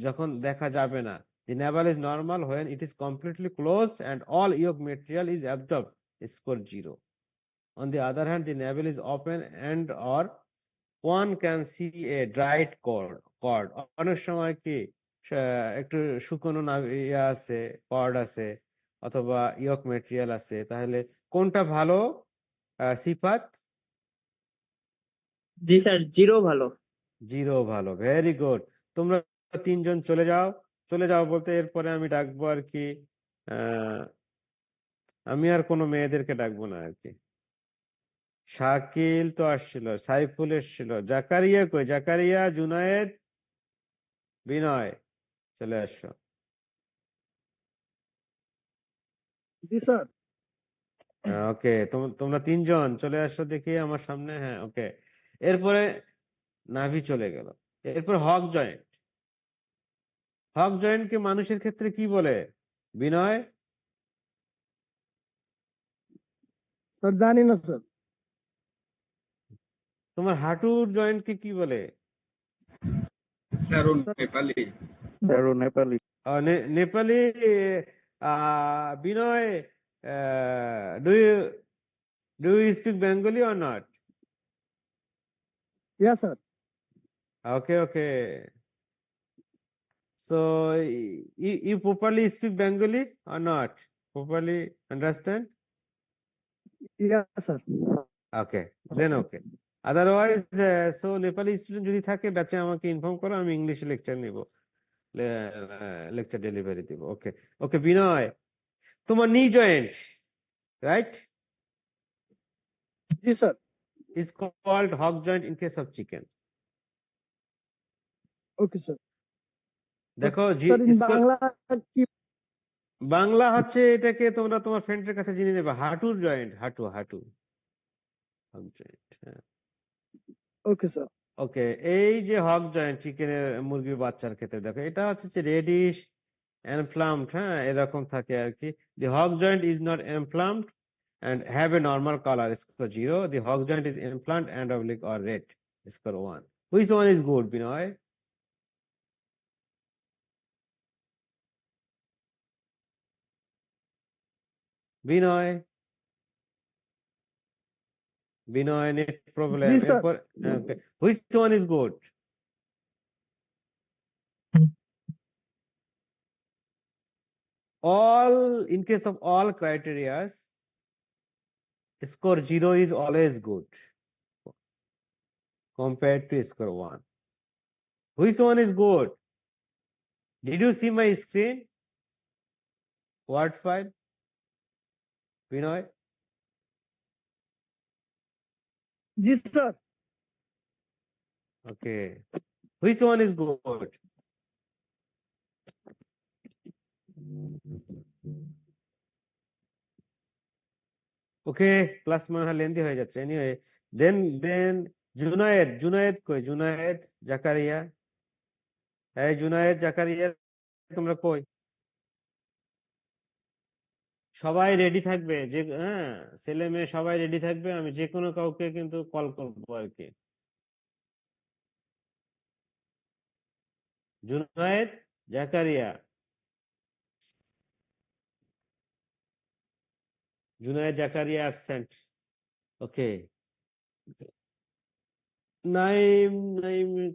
যখন দেখা যাবে না। The navel is normal when it is completely closed and all yolk material is absorbed. Score 0. On the other hand, the navel is open and or one can see a dried cord. অনেক সময় কি একটু শুকনো ইয়া আছে, cord আছে, অথবা ইয়ক material আছে, তাহলে কোনটা ভালো সিফাত? জি স্যার, 0 ভালো। 0 ভালো, ভেরি গুড। তোমরা 3 জন চলে যাও বলতে এরপরে আমি ডাকবো আর কি, আমি আর কোনো মেয়েদেরকে ডাকবো না আর কি। শাকিল তো আসছিল, সাইফুল এসছিল, জাকারিয়া কই? জাকারিয়া, জুনায়েদ, বিনয়, চলে আসো। জি স্যার। ওকে, তোমরা 3 জন চলে আসো দেখি আমার সামনে। হ্যাঁ, ওকে। এরপরে নাভি চলে গেল। এরপর হক জয়েন্ট। হক জয়েন্টকে মানুষের ক্ষেত্রে কি বলে বিনয়? স্যার জানি না স্যার। তোমার হাঁটুর জয়েন্টকে কি বলে? স্যার ও নেপালি। স্যার ও Nepali. Nepali. Binoy, do you speak Bengali or not? Yeah sir. Okay. So you properly speak Bengali or not? Properly understand? Yeah sir. Okay, then okay. Otherwise, so Nepali student যদি থাকে ব্যাচে আমাকে ইনফর্ম করো, আমি ইংলিশে লেকচার নিব, লেকচার ডেলিভারি দিব। ওকে বিনয়, তোমার নি joint, right, G sir. is called hog joint in case of chicken. Okay sir. দেখো স্যার ইন বাংলা কি? বাংলা হচ্ছে এটাকে তোমরা তোমার ফ্রেন্ডের কাছে জেনে নেবে, হাঁটুর জয়েন্ট, হাঁটু হক জয়েন্ট। হ্যাঁ, ওকে স্যার। ওকে। এই যে হক জয়েন্ট চিকেনের, মুরগির বাচ্চার ক্ষেত্রে দেখো এটা হচ্ছে রেডিশ এনফ্লামড, হ্যাঁ এরকম থাকে আর কি। The hock joint is not inflamed and have a normal color, score 0. The hog joint is inflamed and oblique or red, score 1. Which one is good, Binoy? Binoy, net problem. Yes, sir. Okay. Which one is good? All, in case of all criteria, score 0 is always good compared to score 1. Which one is good? Did you see my screen? Word file? Binoy? G sir. Okay. Which one is good? Okay, class মনে হয় lengthy হয়ে যাচ্ছে। Anyway, then Junaid কই? জুনায়েদ, জাকারিয়া, এই জুনায়েদ, জাকারিয়া, তোমরা কই? সবাই ready থাকবে, যে হ্যাঁ ছেলে মেয়ে সবাই রেডি থাকবে, আমি যে কোনো কাউকে কিন্তু কল করবো আর কি। Junaid, Zakaria, absent. Okay, Naim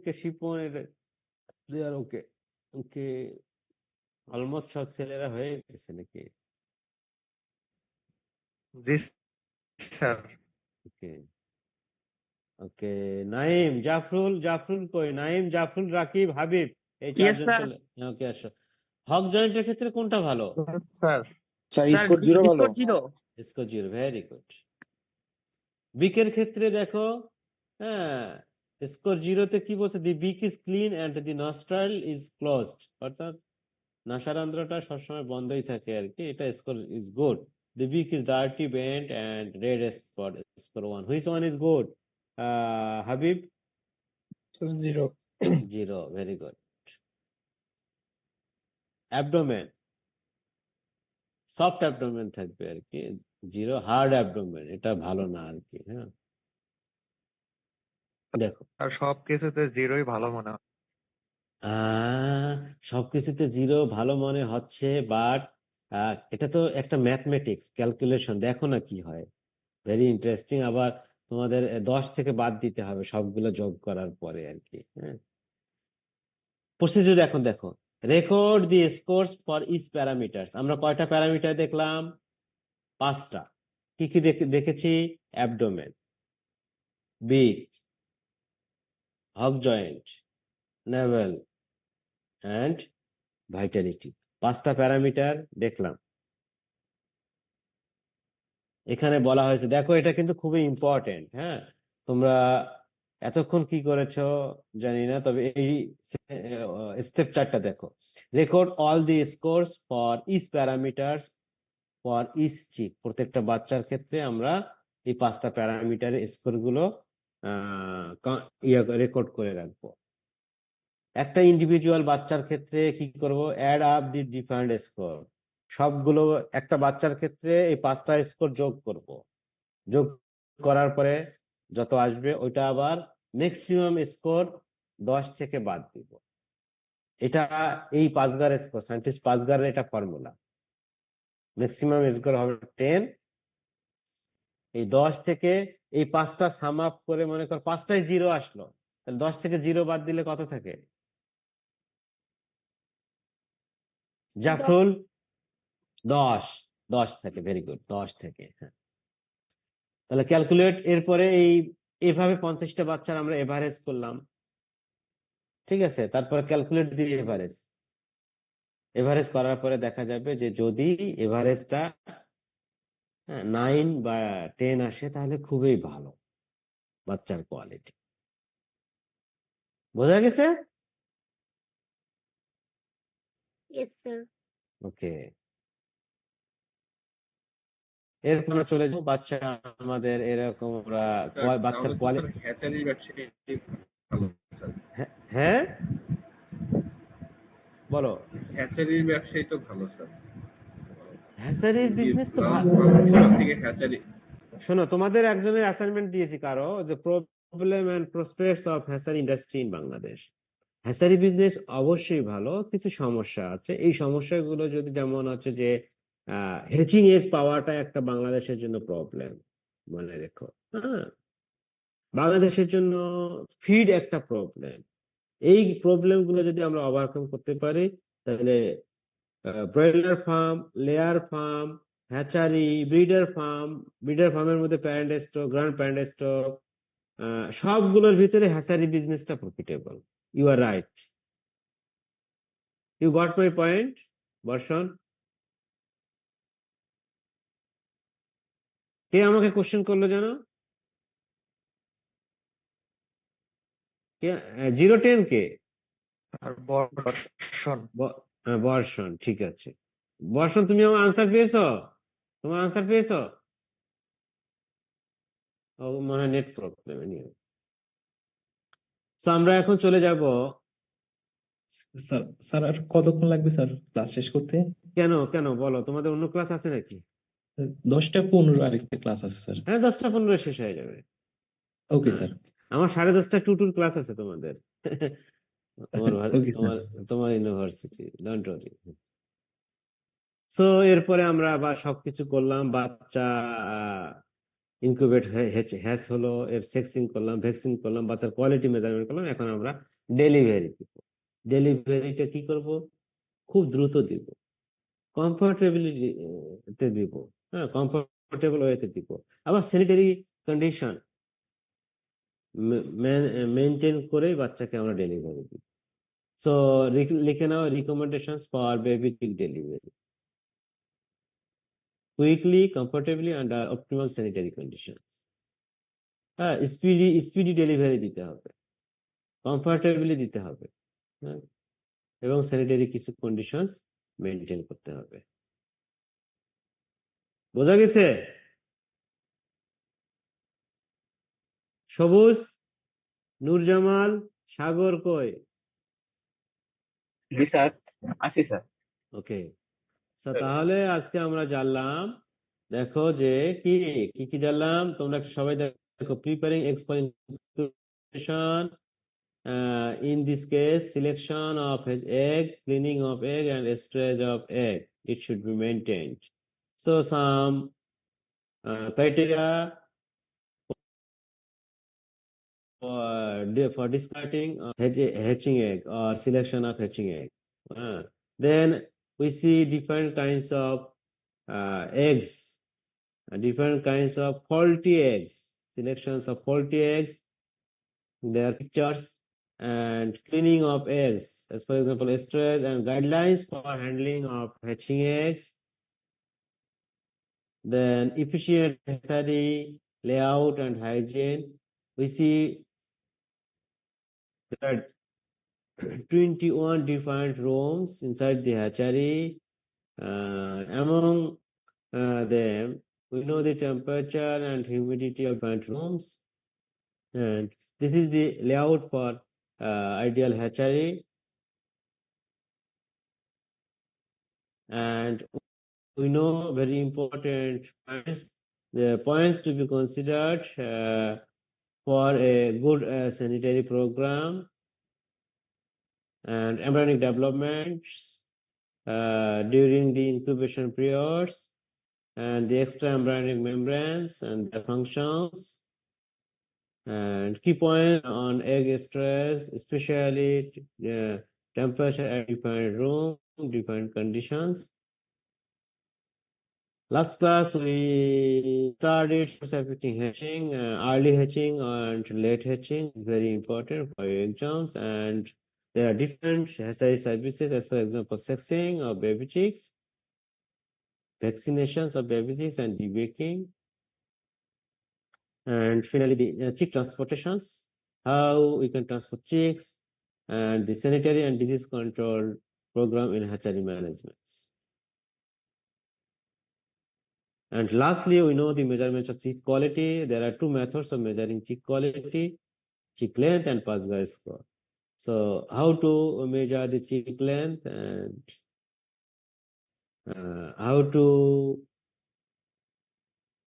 K Shipon, they are okay. Almost সব ছেলেরা হয়ে গেছে নাকি? ওকে, নাইম, জাফরুল কই? নাইম, জাফরুল, রাকিব, হাবিব, এই Yes, চারজন sir. চলে। ওকে, আসো। হক জয়েন্টের ক্ষেত্রে কোনটা ভালো? স্যার। স্যার, 0 ভালো। Score 0, very good. বিকের ক্ষেত্রে দেখো, হ্যাঁ স্কোর 0 তে কি বলছে? The beak is clean and the nostril is closed, অর্থাৎ নাসারন্ধ্রটা সবসময় বন্ধই থাকে আর কি, এটা score is good. The beak is dirty, bent and red spot, score 1. Which one is good, Habib? 0. 0, very good. Abdomen, soft abdomen থাকবে আর কি, 0। হার্ড অ্যাবডোমেন, এটা ভালো না আর কি। হ্যাঁ, দেখো আর সব কিছুতে 0ই ভালো মনে হয়। সবকিছুতে জিরো ভালো মনে হচ্ছে, বাট এটা তো একটা ম্যাথমেটিক্স ক্যালকুলেশন, দেখো না কি হয়। Very interesting. আবার তোমাদের 10 থেকে বাদ দিতে হবে সবগুলো যোগ করার পরে আর কি। হ্যাঁ, প্রসিডিউর এখন দেখো। Record the scores for each parameters. আমরা কয়টা প্যারামিটার দেখলাম? 5টা। কি কি দেখেছি? Abdomen, beak, hock joint, navel and vitality. 5টা প্যারামিটার দেখলাম। এখানে বলা হয়েছে, দেখো এটা কিন্তু খুবই ইম্পর্টেন্ট। হ্যাঁ, তোমরা এতক্ষণ কি করেছো জানি না, তবে এই স্টেপ 4টা দেখো। Record all the scores for each parameters for each chick. প্রত্যেকটা বাচ্চার ক্ষেত্রে আমরা এই 5টা প্যারামিটারের স্কোর গুলো রেকর্ড করে রাখবো। একটা ইন্ডিভিজুয়াল বাচ্চার ক্ষেত্রে কি করব? অ্যাড আপ দি ডিফারেন্ট স্কোর। সবগুলো একটা বাচ্চার ক্ষেত্রে এই 5টা স্কোর যোগ করব। যোগ করার পরে যত আসবে ওইটা আবার ম্যাক্সিমাম স্কোর 10 থেকে বাদ দিব। এটা এই পাঁচগার স্কোর, সায়েন্টিস্ট পাঁচগারের এটা ফর্মুলা। ম্যাক্সিমাম স্কোর হবে 10। এই 10 থেকে এই 5টা সাম আপ করে, মনে কর 5টায় জিরো আসলো, তাহলে 10 থেকে জিরো বাদ দিলে কত থাকে? জাফরুল 10। 10 থেকে, ভেরি গুড, 10 থেকে। হ্যাঁ, তাহলে ক্যালকুলেট। এরপরে এইভাবে 50টা বাচ্চার আমরা এভারেজ করলাম, ঠিক আছে? তারপরে ক্যালকুলেট দিয়ে এভারেজ করার পরে দেখা যাবে যে যদি এভারেজটা 9 বা 10 আসে তাহলে খুবই ভালো বাচ্চার কোয়ালিটি। বোঝা গেছে? Yes, sir. ওকে, এরপরে চলে যাবো বাচ্চা আমাদের এরকম স্যার বাচ্চার তাহলে তো কোয়ালিটি। স্যার হ্যাচারির ব্যবসাটি ভালো স্যার। হ্যাঁ, বলো। হ্যাচারির ব্যবসাই তো ভালো স্যার। হ্যাচারির বিজনেস তো ভালো। ফার্ম থেকে হ্যাচারি। শোনো, তোমাদের একজনের অ্যাসাইনমেন্ট দিয়েছি কারো, যে problem and prospects of hatchery industry in Bangladesh. Hatchery business অবশ্যই ভালো, কিছু সমস্যা আছে। এই সমস্যাগুলো যদি, যেমন হচ্ছে যে হেচিং এগ পাওয়াটা একটা বাংলাদেশের জন্য প্রবলেম, মনে রেখো। হ্যাঁ, বাংলাদেশের জন্য ফিড একটা প্রবলেম। এই প্রবলেম গুলো যদি আমরা ওভারকাম করতে পারি, তাহলে broiler farm, layer farm, hatchery, breeder ফার্মের মধ্যে parent stock, grand parent stock, সবগুলোর ভিতরে হ্যাচারি বিজনেসটা profitable. You are right, you got my point Barshan. কে আমাকে কোশ্চেন করলো জানো? কে? 010 কে? বর্ষণ, ঠিক আছে। বর্ষণ, তুমি আমার আনসার পেয়েছো? তোমার আনসার পেয়েছো? ও মনে হয় নেট প্রবলেম। আমরা এখন চলে যাব। স্যার স্যার আর কতক্ষণ লাগবে স্যার ক্লাস শেষ করতে? কেন কেন বলো, তোমাদের অন্য ক্লাস আছে নাকি? 10টা 15 আরেকটা ক্লাস আছে স্যার। হ্যাঁ, 10টা 15 শেষ হয়ে যাবে। Okay sir. আমার 10:30 টুটুর ক্লাস আছে তোমাদের। তোমার ওকে স্যার। তোমার ইউনিভার্সিটি, ডোন্ট ওয়ারি। সো এরপরে আমরা আবার সবকিছু করলাম। বাচ্চা ইনকিউবেট হ্যাচ হলো, এর সেক্সিং করলাম, ভ্যাকসিন করলাম, বাচ্চার কোয়ালিটি মেজারমেন্ট করলাম। এখন আমরা ডেলিভারি দিব। ডেলিভারিটা কি করব? খুব দ্রুত দিব, কমফোর্টেবিলিটিতে দিব। হ্যাঁ, কমফোর্টেবল ওয়েতে দিব। আবার স্যানিটারি কন্ডিশন মেনটেন করে বাচ্চাকে আমরা ডেলিভারি দিই। সো লিখে নাও recommendations for baby delivery: quickly, comfortably, under optimal sanitary conditions. হ্যাঁ, স্পিডি ডেলিভারি দিতে হবে, কমফোর্টেবলি দিতে হবে, হ্যাঁ, এবং স্যানিটারি কিছু কন্ডিশনস মেনটেন করতে হবে। বোঝা গেছে? সবুজ, নূরজামাল, সাগর কই? জি স্যার, আছি স্যার। ওকে, তাহলে আজকে আমরা জানলাম, দেখো যে কি কি জানলাম, তোমরা সবাই দেখো: preparing x for incubation, In this case, selection of egg, cleaning of egg, and storage of egg, it should be maintained. So some criteria for discarding hatching egg or selection of hatching egg. Then we see different kinds of eggs, different kinds of faulty eggs, selections of faulty eggs. There are pictures and cleaning of eggs, as for example, storage and guidelines for handling of hatching eggs. Then efficient hatchery layout and hygiene. We see there are 21 different rooms inside the hatchery. Among them, we know the temperature and humidity of different rooms. And this is the layout for ideal hatchery. And we know very important points, the points to be considered for a good sanitary program and embryonic developments during the incubation periods, and the extra embryonic membranes and their functions, and key point on egg stress, especially temperature at different room, different conditions. Last class we started affecting hatching, early hatching and late hatching is very important for your exams, and there are different hatchery services, as for example, sexing of baby chicks, vaccinations of baby chicks, and debaking. And finally, the chick transportations, how we can transport chicks, and the sanitary and disease control program in hatchery management. And lastly, we know the measurements of chick quality. There are two methods of measuring chick quality: chick length and Pasga score. So how to measure the chick length and how to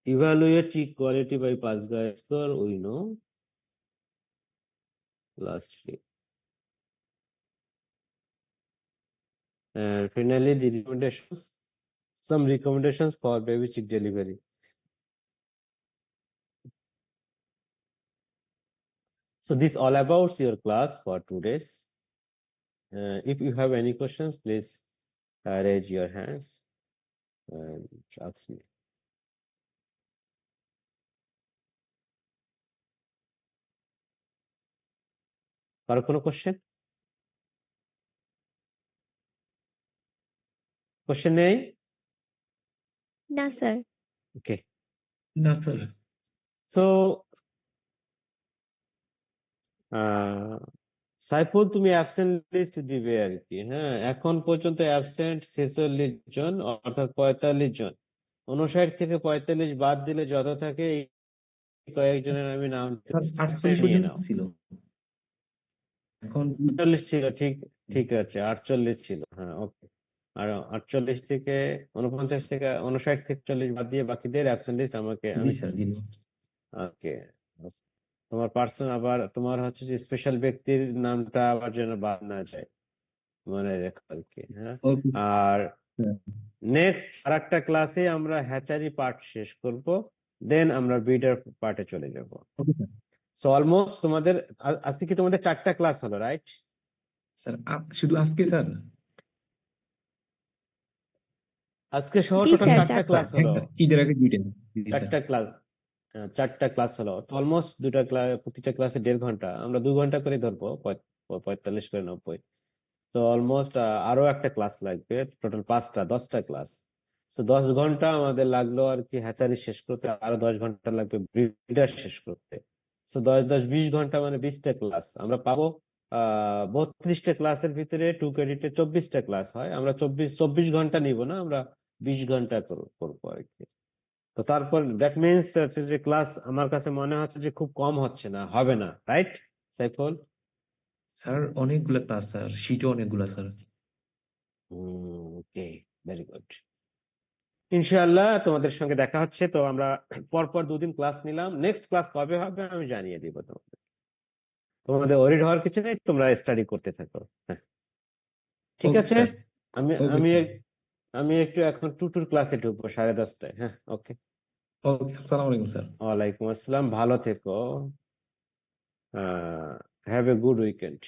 evaluate chick quality by Pasga score, we know. Lastly. And finally, the recommendations. Some recommendations for baby chick delivery. So this all about your class for today's. If you have any questions, please raise your hands and ask me. কারো কোনো question? Question নেই? না sir. Okay. না sir. So Saiful, তুমি absent list দিবে আর কি। হ্যাঁ, এখন পর্যন্ত অ্যাবসেন্ট 46 জন, অর্থাৎ 45 জন। 59 থেকে 45 বাদ দিলে যত থাকে এই কয়েকজনের আমি নাম 48 নিয়ে পর্যন্ত নাও। ছিল। এখন 48 ছিল, ঠিক আছে, 48 ছিল। হ্যাঁ, ওকে। আর 48 থেকে 49 থেকে 59 থেকে 40 বাদ দিয়ে বাকিদের অ্যাবসেন্ট লিস্ট আমাকে জি স্যার দিন। ওকে। তোমার পার্সন আবার তোমার হচ্ছে যে স্পেশাল ব্যক্তির নামটা আবার যেন বাদ না যায়, মনে রেখো আর কি। হ্যাঁ, আর নেক্সট আরেকটা ক্লাসে আমরা হ্যাচারি পার্ট শেষ করব, দেন আমরা ব্রিডার পার্টে চলে যাব। সো অলমোস্ট তোমাদের আজকে কি তোমাদের 4টা ক্লাস হলো, রাইট? স্যার শুধু আজকে স্যার? আজকে সহ টোটাল 4টা ক্লাস হলো। ঈদের আগে 2টা। 4টা ক্লাস হলো। অলমোস্ট 2টা ক্লাস, প্রতিটা ক্লাসে 1.5 ঘন্টা, আমরা 2 ঘন্টা করে ধরবো, 45 করে 90। তো অলমোস্ট আরো একটা ক্লাস লাগবে, টোটাল 10টা ক্লাস। সো 10 ঘন্টা আমাদের লাগলো আর কি হ্যাচারি শেষ করতে, আরো 10 ঘন্টা লাগবে ব্রিডার শেষ করতে। সো 10-20 ঘন্টা মানে 20টা ক্লাস আমরা পাবো। 32টা ক্লাসের ভিতরে 2 ক্রেডিটে 24টা ক্লাস হয়। আমরা 24 ঘন্টা নিব না, আমরা 20 ঘন্টা করবো আর কি। তো তারপর দ্যাট মিনস হচ্ছে যে ক্লাস আমার কাছে মনে হচ্ছে যে খুব কম হচ্ছে না, হবে না, রাইট সাইফুল? স্যার অনেকগুলা ক্লাস স্যার, শীটও অনেকগুলা স্যার। ওকে, ভেরি গুড। ইনশাআল্লাহ তোমাদের সঙ্গে দেখা হচ্ছে। তো আমরা পরপর 2 দিন ক্লাস নিলাম, নেক্সট ক্লাস কবে হবে আমি জানিয়ে দিব তোমাদের। তোমাদের ওরিড হওয়ার কিছু নেই, তোমরা স্টাডি করতে থাকো। হ্যাঁ, ঠিক ওকে আছে। স্যার। আমি ওকে আমি স্যার। আমি একটু এখন টুটুর ক্লাসে ঢুকবো 10:30টায়। হ্যাঁ, ওকে। ওকে, আসসালামু আলাইকুম স্যার। ওয়ালাইকুম আসসালাম, ভালো থেকো। Have a good weekend.